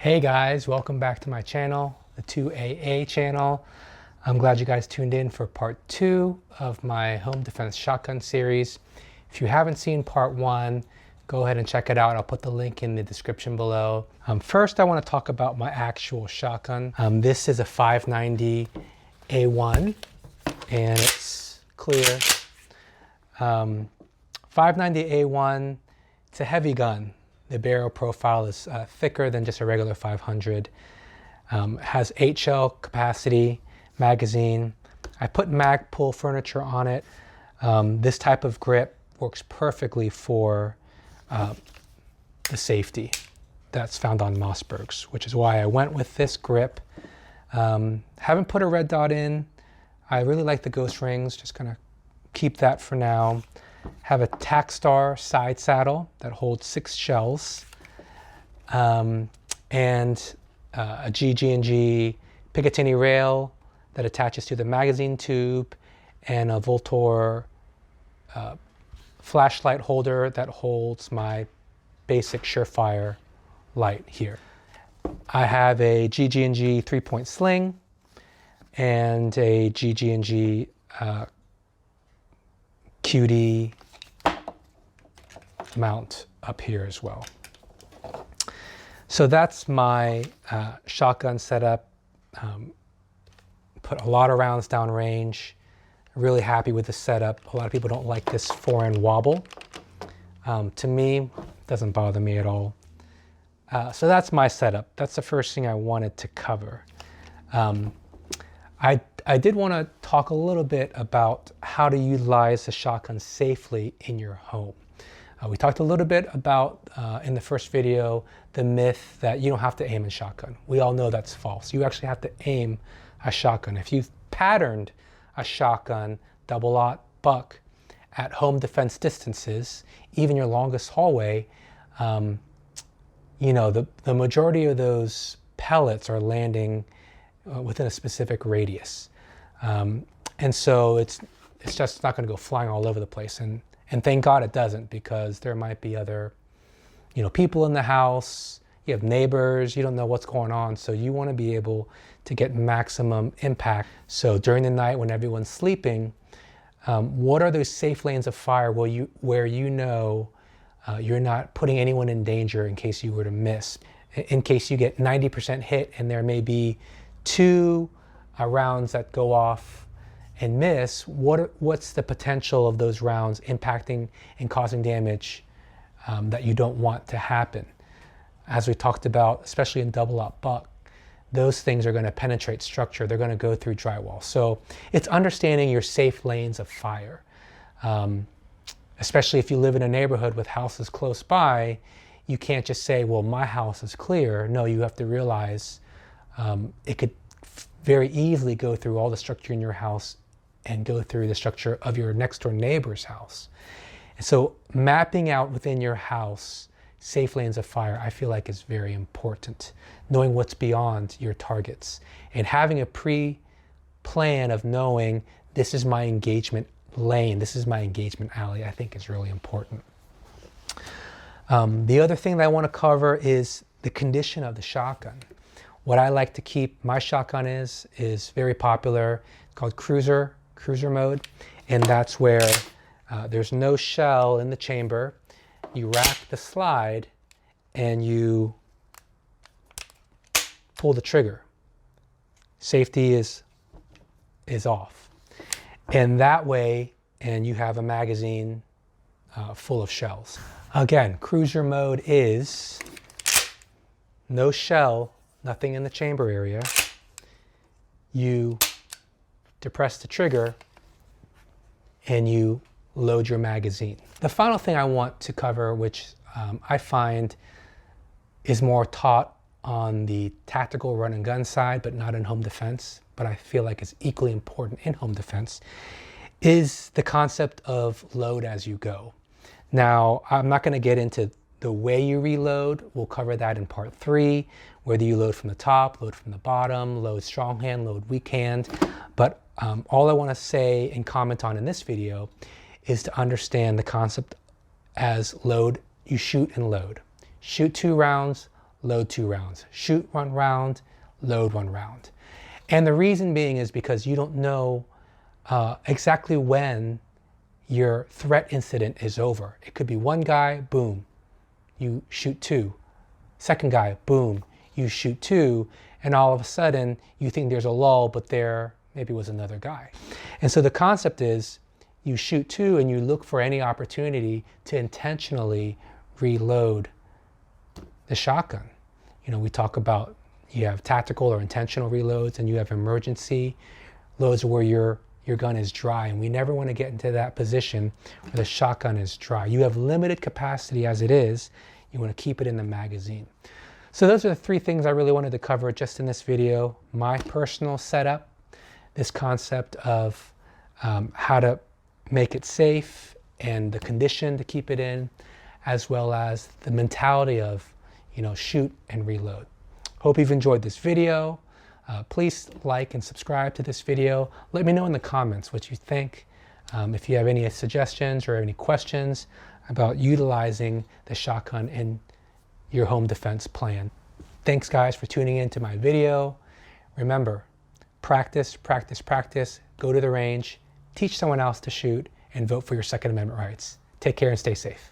Hey guys, welcome back to my channel, the 2AA channel. I'm glad you guys tuned in for part 2 of my home defense shotgun series. If you haven't seen part 1, go ahead and check it out. I'll put the link in the description below. First, I want to talk about my actual shotgun. This is a 590 A1 and it's clear. 590 A1, it's a heavy gun. The barrel profile is thicker than just a regular 500. Has 8 shell capacity, magazine. I put Magpul furniture on it. This type of grip works perfectly for the safety that's found on Mossbergs, which is why I went with this grip. Haven't put a red dot in. I really like the ghost rings, just gonna keep that for now. Have a Tacstar side saddle that holds 6 shells, and a GG&G Picatinny rail that attaches to the magazine tube, and a Voltor flashlight holder that holds my basic Surefire light here. I have a GG&G 3-point sling and a GG&G QD mount up here as well. So that's my shotgun setup. Put a lot of rounds downrange. Really happy with the setup. A lot of people don't like this fore-end wobble. To me, it doesn't bother me at all. So that's my setup. That's the first thing I wanted to cover. I did want to talk a little bit about how to utilize the shotgun safely in your home. We talked a little bit about, in the first video, the myth that you don't have to aim a shotgun. We all know that's false. You actually have to aim a shotgun. If you've patterned a shotgun, double-aught, buck, at home defense distances, even your longest hallway, you know, the majority of those pellets are landing within a specific radius. And so it's just not going to go flying all over the place. And thank God it doesn't, because there might be other, you know, people in the house, you have neighbors, you don't know what's going on. So you want to be able to get maximum impact. So during the night when everyone's sleeping, what are those safe lanes of fire where you know you're not putting anyone in danger in case you were to miss? In case you get 90% hit and there may be 2 rounds that go off and miss, what's the potential of those rounds impacting and causing damage that you don't want to happen? As we talked about, especially in double-aught buck, those things are going to penetrate structure. They're going to go through drywall. So it's understanding your safe lanes of fire. Especially if you live in a neighborhood with houses close by, you can't just say, well, my house is clear. No, you have to realize it could very easily go through all the structure in your house and go through the structure of your next door neighbor's house. And so mapping out within your house safe lanes of fire, I feel like is very important. Knowing what's beyond your targets and having a pre-plan of knowing this is my engagement lane, this is my engagement alley, I think is really important. The other thing that I want to cover is the condition of the shotgun. What I like to keep my shotgun is very popular. It's called cruiser mode. And that's where there's no shell in the chamber. You rack the slide and you pull the trigger. Safety is off. And that way, and you have a magazine full of shells. Again, cruiser mode is no shell, nothing in the chamber area. You depress the trigger and you load your magazine. The final thing I want to cover, which I find is more taught on the tactical run and gun side, but not in home defense, but I feel like is equally important in home defense, is the concept of load as you go. Now, I'm not going to get into the way you reload. We'll cover that in part 3, whether you load from the top, load from the bottom, load strong hand, load weak hand. But all I want to say and comment on in this video is to understand the concept as load, you shoot and load. Shoot 2 rounds, load 2 rounds. Shoot 1 round, load 1 round. And the reason being is because you don't know exactly when your threat incident is over. It could be one guy, boom, you shoot 2. Second guy, boom, you shoot 2. And all of a sudden you think there's a lull, but there maybe was another guy. And so the concept is you shoot 2 and you look for any opportunity to intentionally reload the shotgun. You know, we talk about you have tactical or intentional reloads, and you have emergency loads where your gun is dry, and we never want to get into that position where the shotgun is dry. You have limited capacity as it is. You want to keep it in the magazine. So those are the 3 things I really wanted to cover just in this video. My personal setup, this concept of how to make it safe and the condition to keep it in, as well as the mentality of, you know, shoot and reload. Hope you've enjoyed this video. Please like and subscribe to this video. Let me know in the comments what you think. If you have any suggestions or any questions about utilizing the shotgun in your home defense plan. Thanks guys for tuning in to my video. Remember, practice, practice, practice. Go to the range, teach someone else to shoot, and vote for your Second Amendment rights. Take care and stay safe.